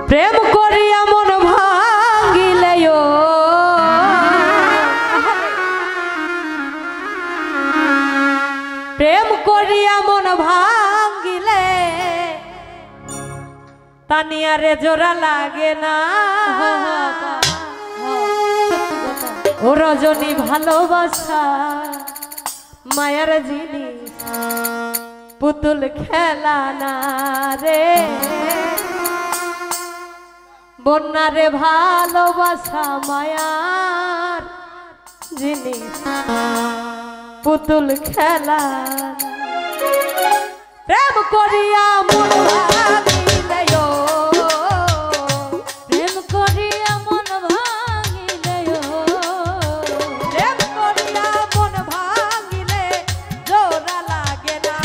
প্রেম করিয়া মন ভাঙিলে প্রেম করিয়া মন ভাঙিলে তানিয়ারে জোড়া লাগে না ও রজনী ভালোবাসা মায়ার জিনিস পুতুল খেলা না রে বন্যা রে ভালোবাসা মায়ার জিনিস পুতুল খেলা প্রেম করিয়া মন ভাঙিলে প্রেম করিয়া মন ভাঙিলে প্রেম করিয়া মন ভাঙিলে জোড়া লাগে না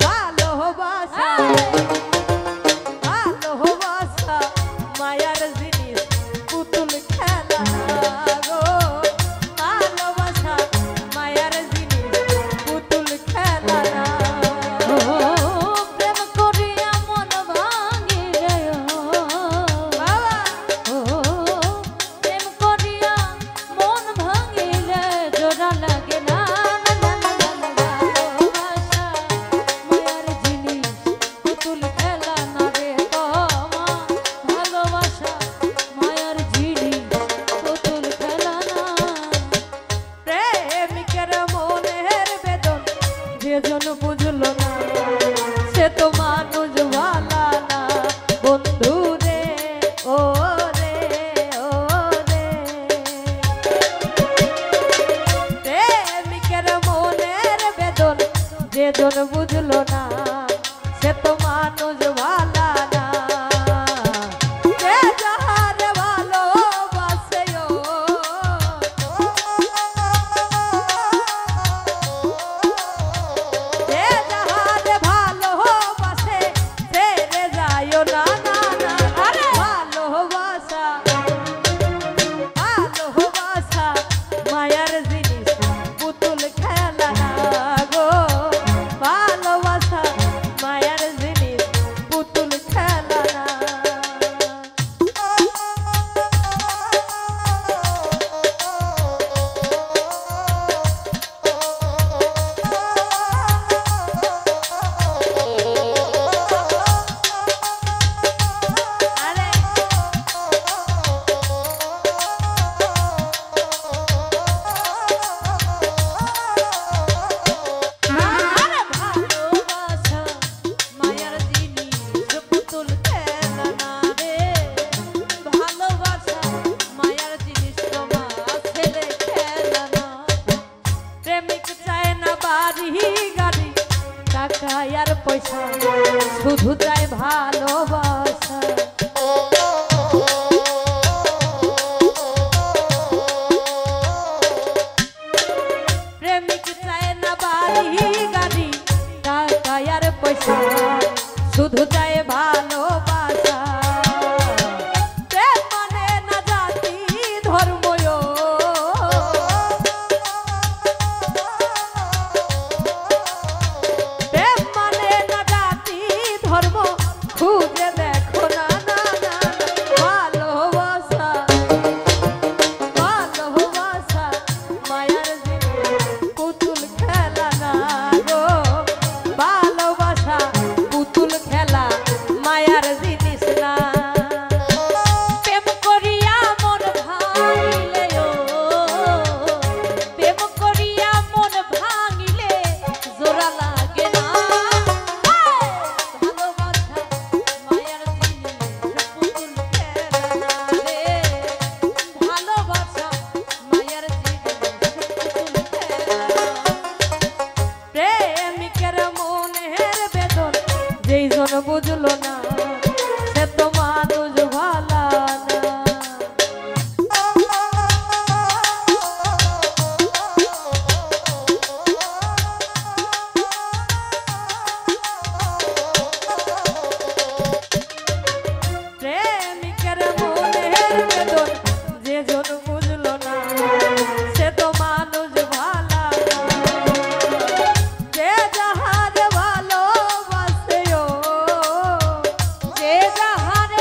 ভালোবাসা ভালোবাসা মায়ার জিনিস পুতুল খেলা গো ভালোবাসা মায়ার জিনিস পুতুল খেলা প্রেম করিয়া মন ভাঙিলে প্রেম করিয়া মন ভাঙিলে জোড়া লাগে না ভালোবাসা মায়ার জিনিস পুতুল খেলা না রে ভালোবাসা মায়ার জিনিস পুতুল খেলা না প্রেমিকের মনের বেদন যেজন বুঝলো না সে তো মানুষ ভালা না বন্ধু রে ও রে ও রে প্রেমিকের মনের বেদন যেজন বুঝলো না সে তো মানুষ ভালা না যে যাহার ভালোবাসে যে যাহার ভালোবাসে ছেড়ে যায়ও না আরে ভালোবাসা ভালোবাসা মায়ার জিনিস পুতুল খেলা না গো ভালোবাসা মায়ার জিনিস পুতুল খেলা না আরে আরে ভালোবাসা মায়ার জিনিস পুতুল খেলা না রে ভালোবাসা মায়ার জিনিস তোমার ছেলে খেলা না প্রেমিক চায় না বাড়ি গাড়ি টাকা আর পয়সা শুধু চায় ভালোবাসা প্রেমিক চায় না বাড়ি গাড়ি টাকা আর পয়সা শুধু চায় ভালোবাসা প্রেম মানে না জাতি ধর্ম প্রেম মানে না জাতি ধর্ম খুঁজে দেখো না ভালোবাসা ভালোবাসা মায়ার জিনিস পুতুল খেলা না গো ভালোবাসা পুতুল খেলা মায়ার জিনিস না প্রেম করিয়া মন ভাঙিলে প্রেম করিয়া মন ভাঙিলে জোড়া লাগে না ভালোবাসা মায়ার জিনিস পুতুল খেলা না রে ভালোবাসা মায়ার জিনিস পুতুল খেলা প্রেমিকের মনের বেদন যেইজন বুঝলো না সে তো মানুষ ভালা না প্রেমিকের মনের বেদন যেজন বুঝলো না সে তো মানুষ ভালা না যে যাহার ভালোবাসে যে যাহার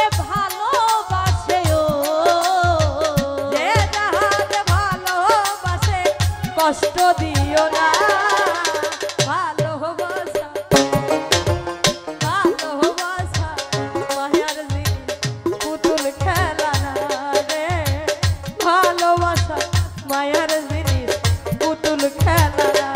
কষ্ট দিও না ভালোবাসা ভালোবাসা মায়ার জিনিস পুতুল খেলা না রে ভালোবাসা মায়ার জিনিস পুতুল খেলা না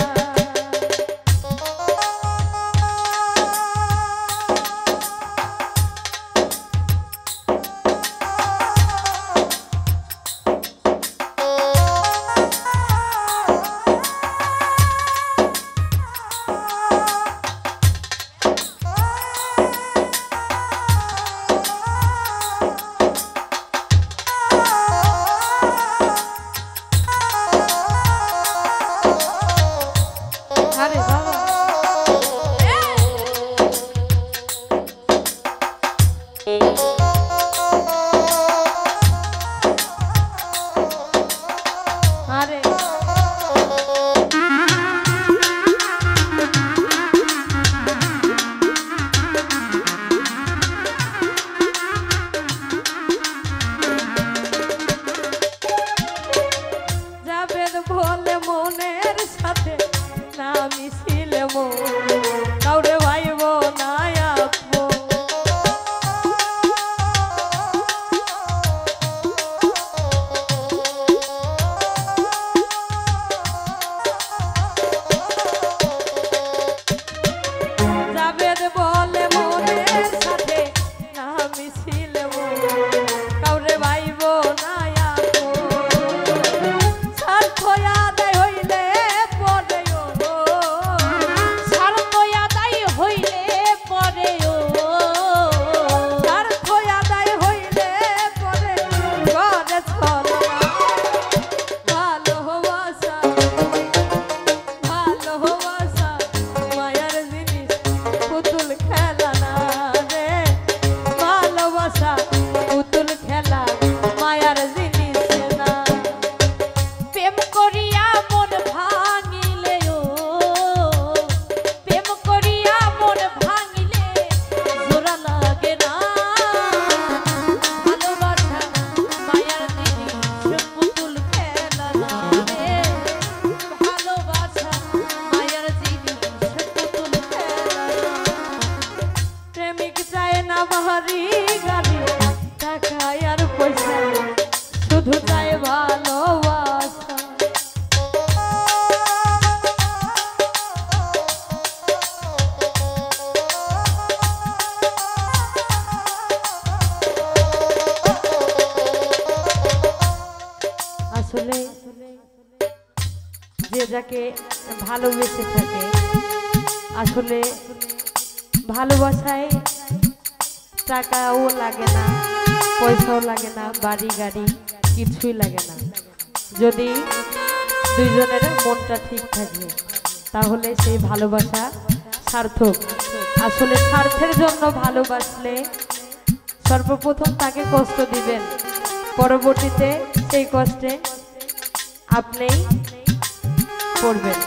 বলে মনের সাথে না মিশিলে কাউরে ভাইব না আপো যাবে বলে মনের সাথে না মিশিলে কাউরে ভাইব না শুধু চাই ভালোবাসা আসলে যে যাকে ভালোবেসে থাকে আসলে ভালোবাসায় টাকাও লাগে না পয়সাও লাগে না বাড়ি গাড়ি কিছুই লাগে না যদি দুইজনের মনটা ঠিক থাকে তাহলে সেই ভালোবাসা সার্থক আসলে স্বার্থের জন্য ভালোবাসলে সর্বপ্রথম তাকে কষ্ট দিবেন পরবর্তীতে সেই কষ্টে আপনিই পড়বেন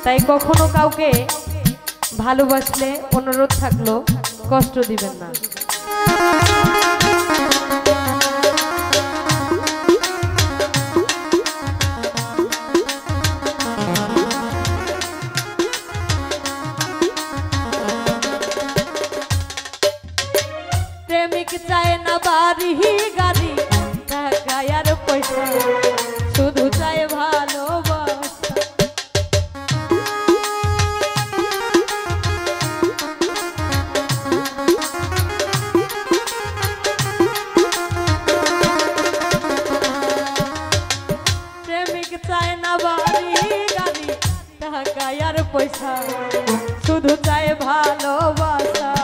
তাই কখনো কাউকে ভালোবাসলে অনুরোধ থাকলো কষ্ট দিবেন না প্রেমিক চায় না বাড়ি গাড়ি টাকা আর পয়সা শুধু চায় ভালোবাসা প্রেমিক চায় না বাড়ি গাড়ি টাকা আর পয়সা শুধু চায় ভালোবাসা